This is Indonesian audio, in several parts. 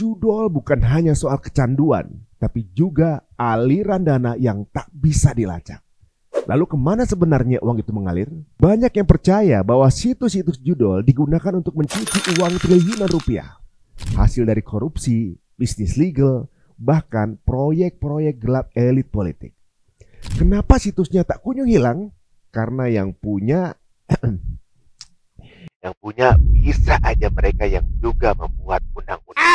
Judol bukan hanya soal kecanduan, tapi juga aliran dana yang tak bisa dilacak. Lalu kemana sebenarnya uang itu mengalir? Banyak yang percaya bahwa situs-situs judol digunakan untuk mencuci uang triliunan rupiah. Hasil dari korupsi, bisnis legal, bahkan proyek-proyek gelap elit politik. Kenapa situsnya tak kunjung hilang? Karena yang punya bisa aja mereka yang juga membuat undang-undang.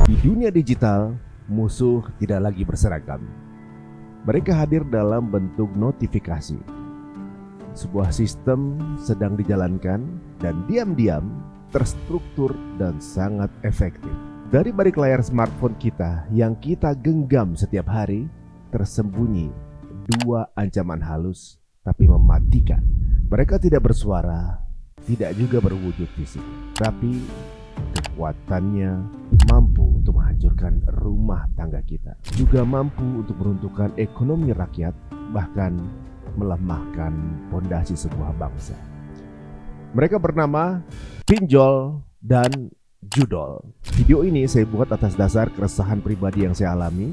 Di dunia digital, musuh tidak lagi berseragam. Mereka hadir dalam bentuk notifikasi. Sebuah sistem sedang dijalankan dan diam-diam terstruktur dan sangat efektif. Dari balik layar smartphone kita yang kita genggam setiap hari, tersembunyi dua ancaman halus tapi mematikan. Mereka tidak bersuara, tidak juga berwujud fisik, tapi kekuatannya mampu untuk menghancurkan rumah tangga kita, juga mampu untuk meruntuhkan ekonomi rakyat, bahkan melemahkan fondasi sebuah bangsa. Mereka bernama pinjol dan judol. Video ini saya buat atas dasar keresahan pribadi yang saya alami,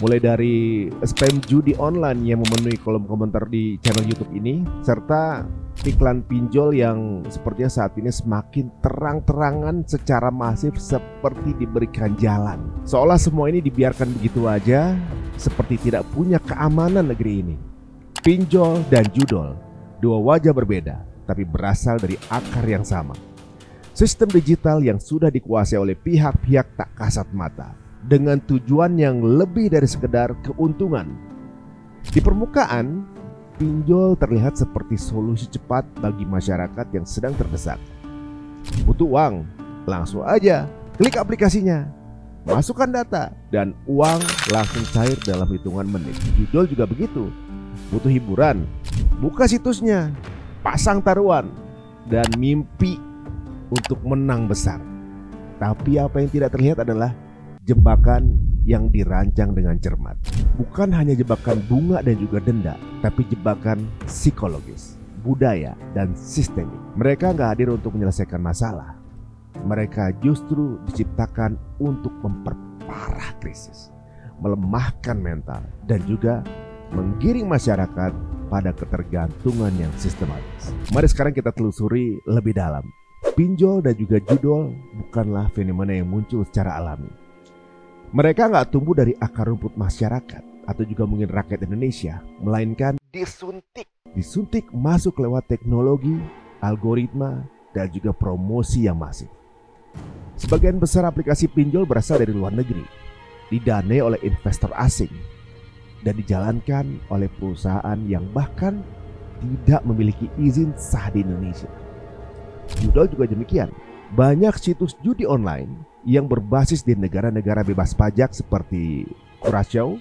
mulai dari spam judi online yang memenuhi kolom komentar di channel YouTube ini, serta iklan pinjol yang sepertinya saat ini semakin terang-terangan secara masif seperti diberikan jalan. Seolah semua ini dibiarkan begitu aja, seperti tidak punya keamanan negeri ini. Pinjol dan judol, dua wajah berbeda, tapi berasal dari akar yang sama. Sistem digital yang sudah dikuasai oleh pihak-pihak tak kasat mata, dengan tujuan yang lebih dari sekedar keuntungan. Di permukaan, pinjol terlihat seperti solusi cepat bagi masyarakat yang sedang terdesak. Butuh uang, langsung aja klik aplikasinya, masukkan data, dan uang langsung cair dalam hitungan menit. Judol juga begitu. Butuh hiburan, buka situsnya, pasang taruhan, dan mimpi untuk menang besar. Tapi apa yang tidak terlihat adalah jebakan yang dirancang dengan cermat. Bukan hanya jebakan bunga dan juga denda, tapi jebakan psikologis, budaya, dan sistemik. Mereka nggak hadir untuk menyelesaikan masalah. Mereka justru diciptakan untuk memperparah krisis, melemahkan mental, dan juga menggiring masyarakat pada ketergantungan yang sistematis. Mari sekarang kita telusuri lebih dalam. Pinjol dan juga judol bukanlah fenomena yang muncul secara alami. Mereka nggak tumbuh dari akar rumput masyarakat atau juga mungkin rakyat Indonesia, melainkan disuntik masuk lewat teknologi, algoritma, dan juga promosi yang masif. Sebagian besar aplikasi pinjol berasal dari luar negeri, didanai oleh investor asing, dan dijalankan oleh perusahaan yang bahkan tidak memiliki izin sah di Indonesia. Judol juga demikian. Banyak situs judi online yang berbasis di negara-negara bebas pajak seperti Curaçao,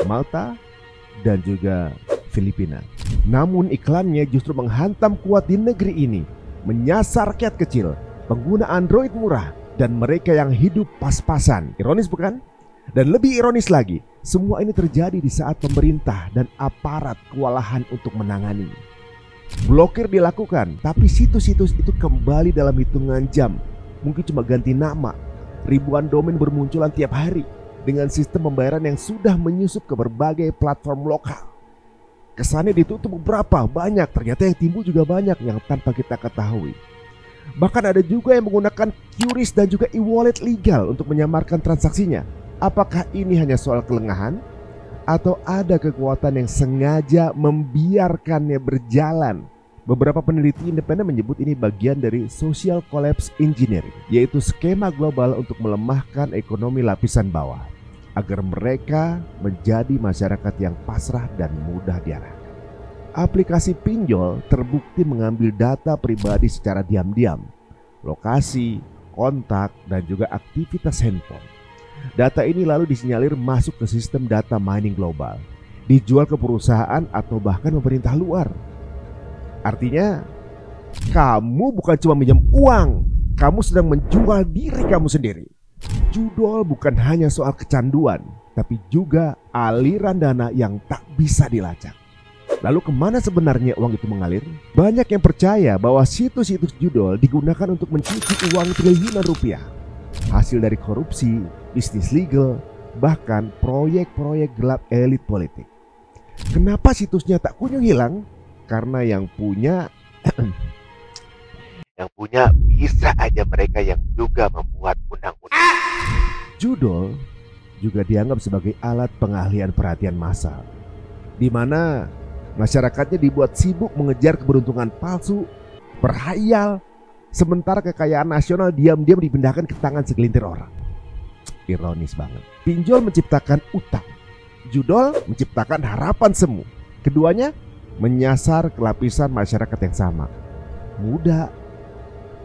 Malta, dan juga Filipina. Namun iklannya justru menghantam kuat di negeri ini, menyasar rakyat kecil, pengguna Android murah, dan mereka yang hidup pas-pasan. Ironis bukan? Dan lebih ironis lagi, semua ini terjadi di saat pemerintah dan aparat kewalahan untuk menangani. Blokir dilakukan, tapi situs-situs itu kembali dalam hitungan jam. Mungkin cuma ganti nama. Ribuan domain bermunculan tiap hari dengan sistem pembayaran yang sudah menyusup ke berbagai platform lokal. Kesannya ditutup beberapa, banyak. Ternyata yang timbul juga banyak yang tanpa kita ketahui. Bahkan ada juga yang menggunakan QRIS dan juga e-wallet legal untuk menyamarkan transaksinya. Apakah ini hanya soal kelengahan? Atau ada kekuatan yang sengaja membiarkannya berjalan? Beberapa peneliti independen menyebut ini bagian dari social collapse engineering, yaitu skema global untuk melemahkan ekonomi lapisan bawah, agar mereka menjadi masyarakat yang pasrah dan mudah diarahkan. Aplikasi pinjol terbukti mengambil data pribadi secara diam-diam, lokasi, kontak, dan juga aktivitas handphone. Data ini lalu disinyalir masuk ke sistem data mining global, dijual ke perusahaan atau bahkan pemerintah luar. Artinya, kamu bukan cuma minjam uang, kamu sedang menjual diri kamu sendiri. Judol bukan hanya soal kecanduan, tapi juga aliran dana yang tak bisa dilacak. Lalu kemana sebenarnya uang itu mengalir? Banyak yang percaya bahwa situs-situs judul digunakan untuk mencuci uang triliunan rupiah. Hasil dari korupsi, bisnis legal, bahkan proyek-proyek gelap elit politik. Kenapa situsnya tak kunjung hilang? Karena yang punya bisa aja mereka yang juga membuat undang-undang. Judul juga dianggap sebagai alat pengalihan perhatian massal, di mana masyarakatnya dibuat sibuk mengejar keberuntungan palsu, berhayal, sementara kekayaan nasional diam-diam dipindahkan ke tangan segelintir orang. Ironis banget. Pinjol menciptakan utang, judol menciptakan harapan semu. Keduanya menyasar ke lapisan masyarakat yang sama, muda,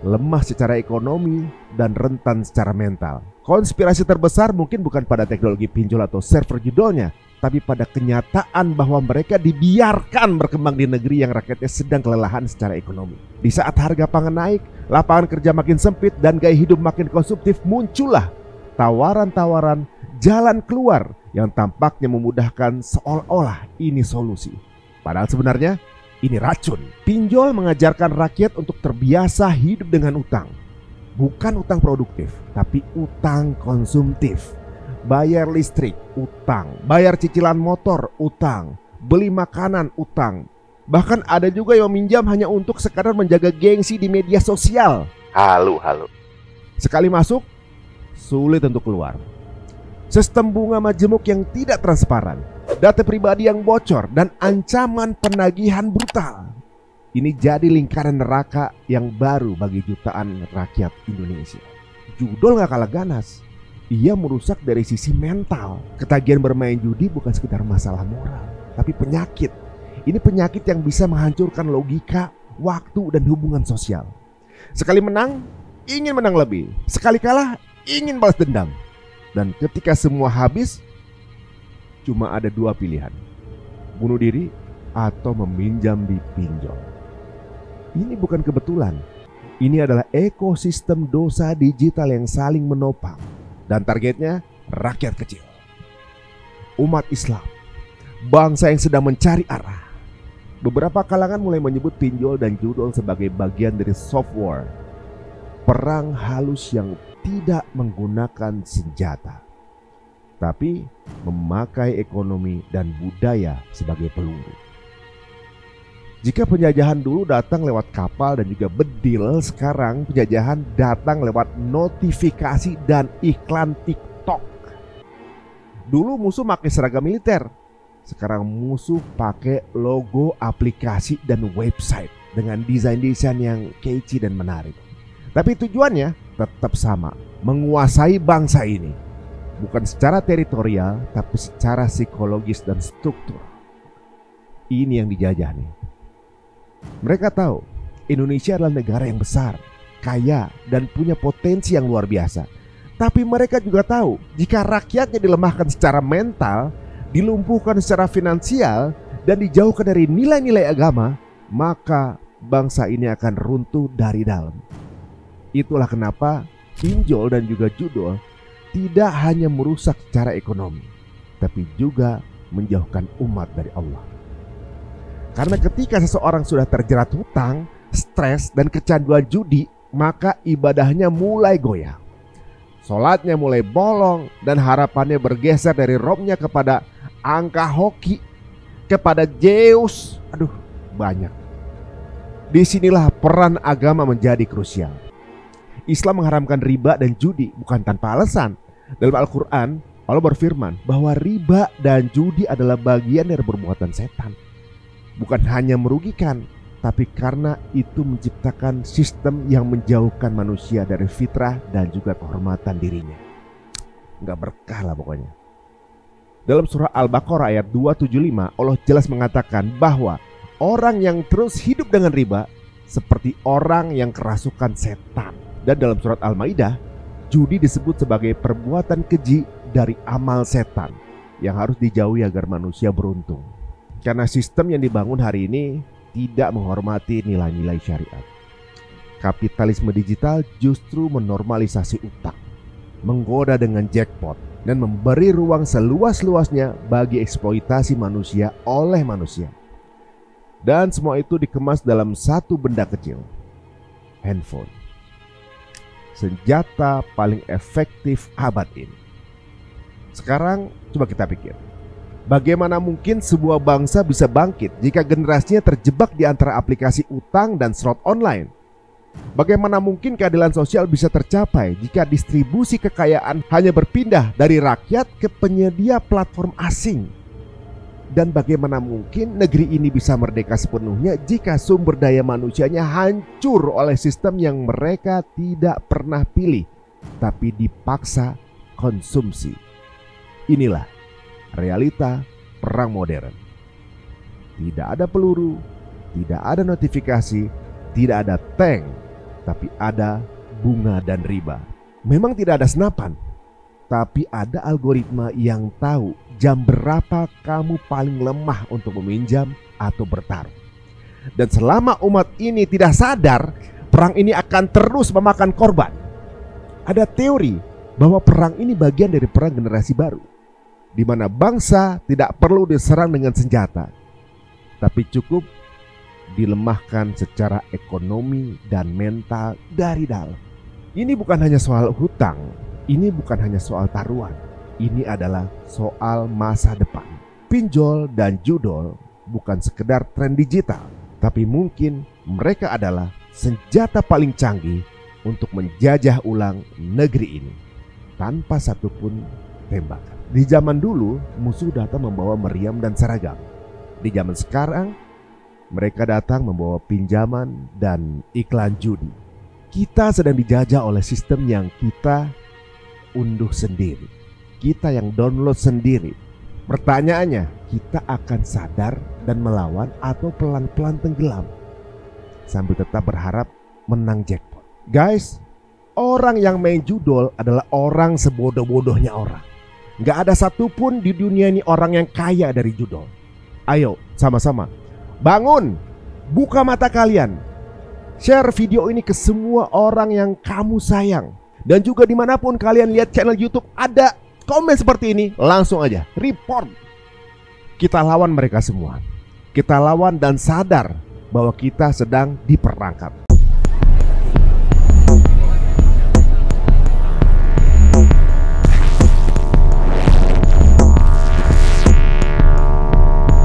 lemah secara ekonomi, dan rentan secara mental. Konspirasi terbesar mungkin bukan pada teknologi pinjol atau server judulnya, tapi pada kenyataan bahwa mereka dibiarkan berkembang di negeri yang rakyatnya sedang kelelahan secara ekonomi. Di saat harga pangan naik, lapangan kerja makin sempit, dan gaya hidup makin konsumtif, muncullah tawaran-tawaran jalan keluar yang tampaknya memudahkan, seolah-olah ini solusi. Padahal sebenarnya ini racun. Pinjol mengajarkan rakyat untuk terbiasa hidup dengan utang. Bukan utang produktif, tapi utang konsumtif. Bayar listrik, utang. Bayar cicilan motor, utang. Beli makanan, utang. Bahkan ada juga yang meminjam hanya untuk sekadar menjaga gengsi di media sosial. Halo. Sekali masuk, sulit untuk keluar. Sistem bunga majemuk yang tidak transparan, data pribadi yang bocor, dan ancaman penagihan brutal. Ini jadi lingkaran neraka yang baru bagi jutaan rakyat Indonesia. Judul gak kalah ganas. Ia merusak dari sisi mental. Ketagihan bermain judi bukan sekedar masalah moral, tapi penyakit. Ini penyakit yang bisa menghancurkan logika, waktu, dan hubungan sosial. Sekali menang, ingin menang lebih. Sekali kalah, ingin balas dendam. Dan ketika semua habis, cuma ada dua pilihan: bunuh diri atau meminjam di pinjol. Ini bukan kebetulan. Ini adalah ekosistem dosa digital yang saling menopang. Dan targetnya rakyat kecil, umat Islam, bangsa yang sedang mencari arah. Beberapa kalangan mulai menyebut pinjol dan judul sebagai bagian dari software perang halus yang tidak menggunakan senjata, tapi memakai ekonomi dan budaya sebagai peluru. Jika penjajahan dulu datang lewat kapal dan juga bedil, sekarang penjajahan datang lewat notifikasi dan iklan TikTok. Dulu musuh pakai seragam militer, sekarang musuh pakai logo aplikasi dan website dengan desain-desain yang catchy dan menarik. Tapi tujuannya tetap sama, menguasai bangsa ini. Bukan secara teritorial, tapi secara psikologis dan struktur. Ini yang dijajah nih. Mereka tahu Indonesia adalah negara yang besar, kaya, dan punya potensi yang luar biasa. Tapi mereka juga tahu jika rakyatnya dilemahkan secara mental, dilumpuhkan secara finansial, dan dijauhkan dari nilai-nilai agama, maka bangsa ini akan runtuh dari dalam. Itulah kenapa pinjol dan juga judul tidak hanya merusak secara ekonomi, tapi juga menjauhkan umat dari Allah. Karena ketika seseorang sudah terjerat hutang, stres, dan kecanduan judi, maka ibadahnya mulai goyah. Sholatnya mulai bolong, dan harapannya bergeser dari Robnya kepada angka hoki, kepada Zeus. Banyak. Disinilah peran agama menjadi krusial. Islam mengharamkan riba dan judi bukan tanpa alasan. Dalam Al-Quran, Allah berfirman bahwa riba dan judi adalah bagian dari perbuatan setan. Bukan hanya merugikan, tapi karena itu menciptakan sistem yang menjauhkan manusia dari fitrah dan juga kehormatan dirinya. Nggak berkah lah pokoknya. Dalam surah Al-Baqarah ayat 275, Allah jelas mengatakan bahwa orang yang terus hidup dengan riba seperti orang yang kerasukan setan. Dan dalam surat Al-Maidah, judi disebut sebagai perbuatan keji dari amal setan yang harus dijauhi agar manusia beruntung. Karena sistem yang dibangun hari ini tidak menghormati nilai-nilai syariat. Kapitalisme digital justru menormalisasi utang, menggoda dengan jackpot, dan memberi ruang seluas-luasnya bagi eksploitasi manusia oleh manusia. Dan semua itu dikemas dalam satu benda kecil, handphone. Senjata paling efektif abad ini. Sekarang coba kita pikir, bagaimana mungkin sebuah bangsa bisa bangkit jika generasinya terjebak di antara aplikasi utang dan slot online? Bagaimana mungkin keadilan sosial bisa tercapai jika distribusi kekayaan hanya berpindah dari rakyat ke penyedia platform asing? Dan bagaimana mungkin negeri ini bisa merdeka sepenuhnya jika sumber daya manusianya hancur oleh sistem yang mereka tidak pernah pilih, tapi dipaksa konsumsi? Inilah realita perang modern. Tidak ada peluru, tidak ada notifikasi, tidak ada tank, tapi ada bunga dan riba. Memang tidak ada senapan, tapi ada algoritma yang tahu jam berapa kamu paling lemah untuk meminjam atau bertaruh. Dan selama umat ini tidak sadar, perang ini akan terus memakan korban. Ada teori bahwa perang ini bagian dari perang generasi baru, di mana bangsa tidak perlu diserang dengan senjata, tapi cukup dilemahkan secara ekonomi dan mental dari dalam. Ini bukan hanya soal hutang, ini bukan hanya soal taruhan, ini adalah soal masa depan. Pinjol dan judol bukan sekedar tren digital, tapi mungkin mereka adalah senjata paling canggih untuk menjajah ulang negeri ini tanpa satupun tembakan. Di zaman dulu, musuh datang membawa meriam dan seragam. Di zaman sekarang, mereka datang membawa pinjaman dan iklan judi. Kita sedang dijajah oleh sistem yang kita unduh sendiri, kita yang download sendiri. Pertanyaannya, kita akan sadar dan melawan atau pelan-pelan tenggelam sambil tetap berharap menang jackpot? Guys, orang yang main judol adalah orang sebodoh-bodohnya orang. Gak ada satupun di dunia ini orang yang kaya dari judol. Ayo sama-sama bangun, buka mata kalian, share video ini ke semua orang yang kamu sayang. Dan juga dimanapun kalian lihat channel YouTube ada komen seperti ini, langsung aja report. Kita lawan mereka semua. Kita lawan dan sadar bahwa kita sedang diperangkap.